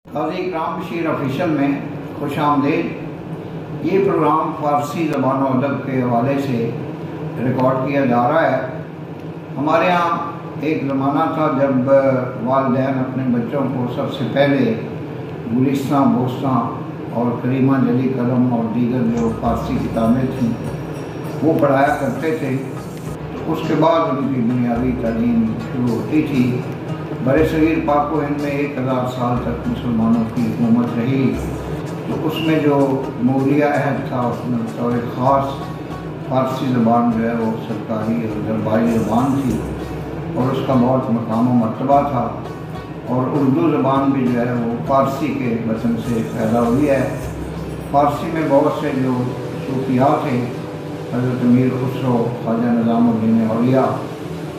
قاضی اکرام Bashir official میں خوش آمدید۔ یہ پروگرام فارسی زبان و ادب کے حوالے سے ریکارڈ کیا جا رہا ہے۔ ہمارے ہاں ایک زمانہ تھا جب والدین اپنے بچوں کو سب سے پہلے گلستاں، بوستاں اور کریمہ جلی قلم اور دیگر جو فارسی کتابیں تھیں وہ پڑھایا کرتے تھے، تو اس کے بعد ان کی بنیادی تعلیم شروع ہوتی تھی۔ برصغیر پاک و ہند میں 1000 سال تک مسلمانوں کی حکومت رہی، تو اس میں جو مولیہ عہد تھا اس میں بطور خاص فارسی زبان جو ہے وہ سرکاری اور درباری زبان تھی اور اس کا بہت مقام و مرتبہ تھا، اور اردو زبان بھی جو ہے وہ فارسی کے وطن سے پیدا ہوئی ہے۔ فارسی میں بہت سے جو صوفیاء تھے، حضرت امیر خسرو، خواجہ نظام الدین اولیاء،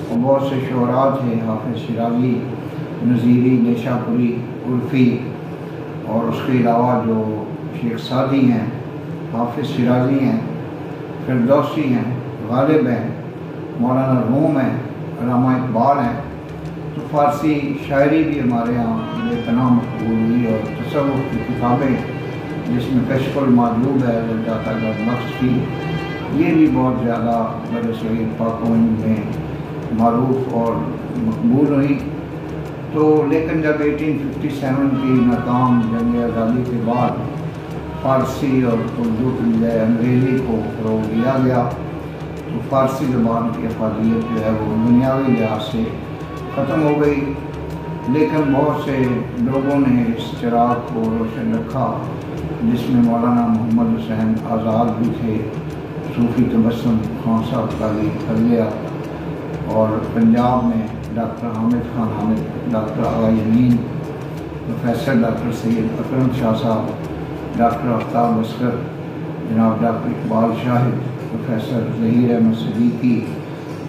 اور بہت سے شعراء تھے، حافظ شیرازی، نظیری، نیشا پوری، عرفی، اور اس کے علاوہ جو شیخ سعدی ہیں، حافظ شیرازی ہیں، فردوسی ہیں، غالب ہیں، مولانا روم ہیں، علامہ اقبال ہیں۔ تو فارسی شاعری بھی ہمارے ہاں بے پناہ مقبول ہوئی، اور تصوف کی کتابیں جس میں کشف المعجوب ہے داتا گھر بخش کی، یہ بھی بہت زیادہ برصغیر پاک و ہند میں معروف اور مقبول ہوئی۔ تو لیکن جب 1857 کی ناکام جنگ آزادی کے بعد فارسی اور اردو کی بجائے انگریزی کو فروغ دیا گیا، تو فارسی زبان کی افادیت جو ہے وہ دنیاوی لحاظ سے ختم ہو گئی، لیکن بہت سے لوگوں نے اس چراغ کو روشن رکھا، جس میں مولانا محمد حسین آزاد بھی تھے، صوفی تبسم خان صاحب قاضی کھلیا، اور پنجاب میں ڈاکٹر حامد خان حامد، ڈاکٹر آغا یمین، پروفیسر ڈاکٹر سید اکرم شاہ صاحب، ڈاکٹر آفتاب اصغر، جناب ڈاکٹر اقبال شاہد، پروفیسر ظہیر احمد صدیقی،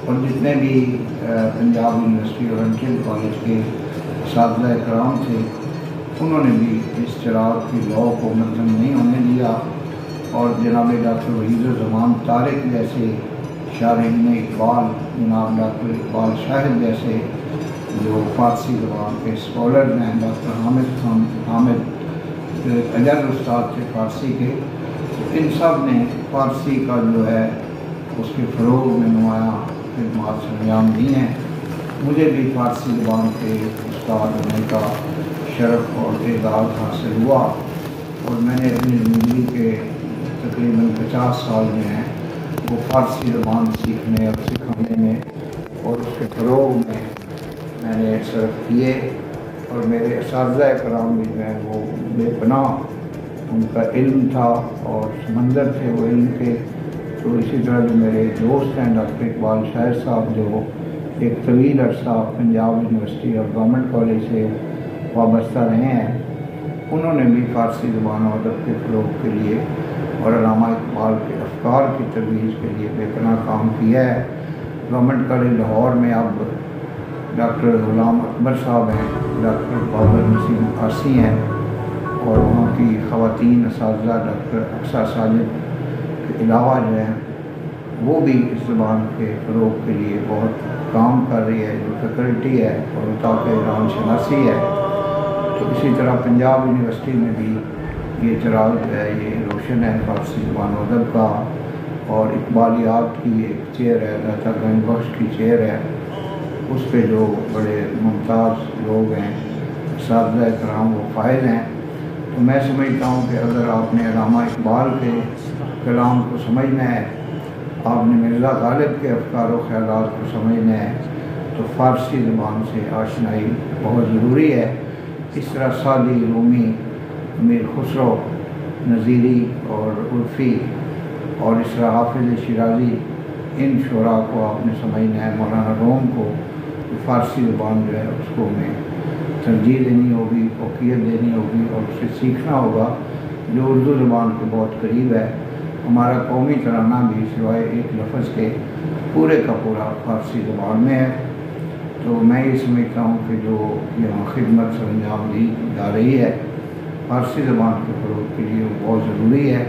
اور جتنے بھی پنجاب یونیورسٹی اور انٹیل کالج کے اساتذہ کرام تھے، انہوں نے بھی اس چراغ کی لو کو مدھم نہیں ہونے دیا، اور جناب ڈاکٹر وحید الزمان طارق جیسے شارحین اقبال، جناب ڈاکٹر اقبال شاہد جیسے جو فارسی زبان کے اسکالر ہیں، ڈاکٹر حامد خان حامد جو ایک اجل استاد تھے فارسی کے، ان سب نے فارسی کا جو ہے اس کے فروغ میں نمایاں خدمات انجام دی ہیں۔ مجھے بھی فارسی زبان کے استاد ہونے کا شرف اور اعزاز حاصل ہوا، اور میں نے اپنی زندگی کے تقریباً 50 سال جو ہیں وہ فارسی زبان سیکھنے اور سکھانے میں اور اس کے فروغ میں نے صرف کیے، اور میرے اساتذہ کرام بھی جو ہیں وہ بے پناہ ان کا علم تھا اور سمندر تھے وہ علم کے۔ تو اسی طرح جو میرے دوست ہیں ڈاکٹر اقبال شاہد صاحب، جو ایک طویل عرصہ پنجاب یونیورسٹی اور گورنمنٹ کالج سے وابستہ رہے ہیں، انہوں نے بھی فارسی زبان و ادب کے فروغ کے لیے اور علامہ اقبال کے افکار کی ترویج کے لیے بے پناہ کام کیا ہے۔ گورنمنٹ کالج لاہور میں اب ڈاکٹر غلام اکبر صاحب ہیں، ڈاکٹر بابر نسیم آسی ہیں، اور وہاں کی خواتین اساتذہ ڈاکٹر اقصیٰ ساجد کے علاوہ جو ہیں وہ بھی اس زبان کے فروغ کے لیے بہت کام کر رہی ہے، جو فیکلٹی ہے اور اتاق ایران شناسی ہے۔ تو اسی طرح پنجاب یونیورسٹی میں بھی یہ چراغ جو ہے یہ روشن ہے فارسی زبان و ادب کا، اور اقبالیات کی ایک چیئر ہے، داتا گھر بخش کی چیئر ہے، اس پہ جو بڑے ممتاز لوگ ہیں اساتذہ کرام وہ فائز ہیں۔ تو میں سمجھتا ہوں کہ اگر آپ نے علامہ اقبال کے کلام کو سمجھنا ہے، آپ نے مرزا غالب کے افکار و خیالات کو سمجھنا ہے، تو فارسی زبان سے آشنائی بہت ضروری ہے۔ اس طرح سعدی، رومی، امیر خسرو، نظیری اور عرفی، اور اس طرح حافظ شیرازی، ان شعراء کو آپ نے سمجھنا ہے، مولانا روم کو، فارسی زبان جو ہے اس کو ہمیں ترجیح دینی ہوگی، فوقیت دینی ہوگی، اور اسے سیکھنا ہوگا، جو اردو زبان کے بہت قریب ہے۔ ہمارا قومی ترانہ بھی سوائے ایک لفظ کے پورے کا پورا فارسی زبان میں ہے۔ تو میں یہ سمجھتا ہوں کہ جو یہاں خدمت سر انجام دی جا رہی ہے فارسی زبان کے فروغ کے لیے، وہ بہت ضروری ہے،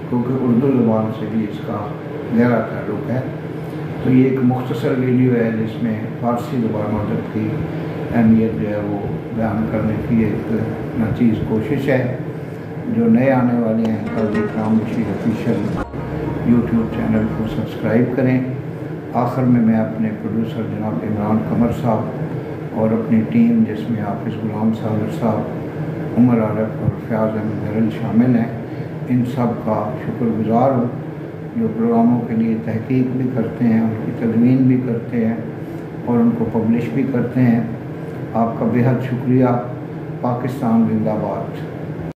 کیونکہ اردو زبان سے بھی اس کا گہرا تعلق ہے۔ تو یہ ایک مختصر ویڈیو ہے جس میں فارسی زبان و ادب کی اہمیت جو ہے وہ بیان کرنے کی ایک ناچیز کوشش ہے۔ جو نئے آنے والے ہیں قاضی اکرام بشیر آفیشیل یوٹیوب چینل کو سبسکرائب کریں۔ آخر میں اپنے پروڈیوسر جناب عمران قمر صاحب اور اپنی ٹیم جس میں حافظ غلام صاحب، عمر عارف اور فیاض احمد درل شامل ہیں، ان سب کا شکر گزار ہوں جو پروگراموں کے لیے تحقیق بھی کرتے ہیں، ان کی تدوین بھی کرتے ہیں اور ان کو پبلش بھی کرتے ہیں۔ آپ کا بے حد شکریہ۔ پاکستان زندہ باد۔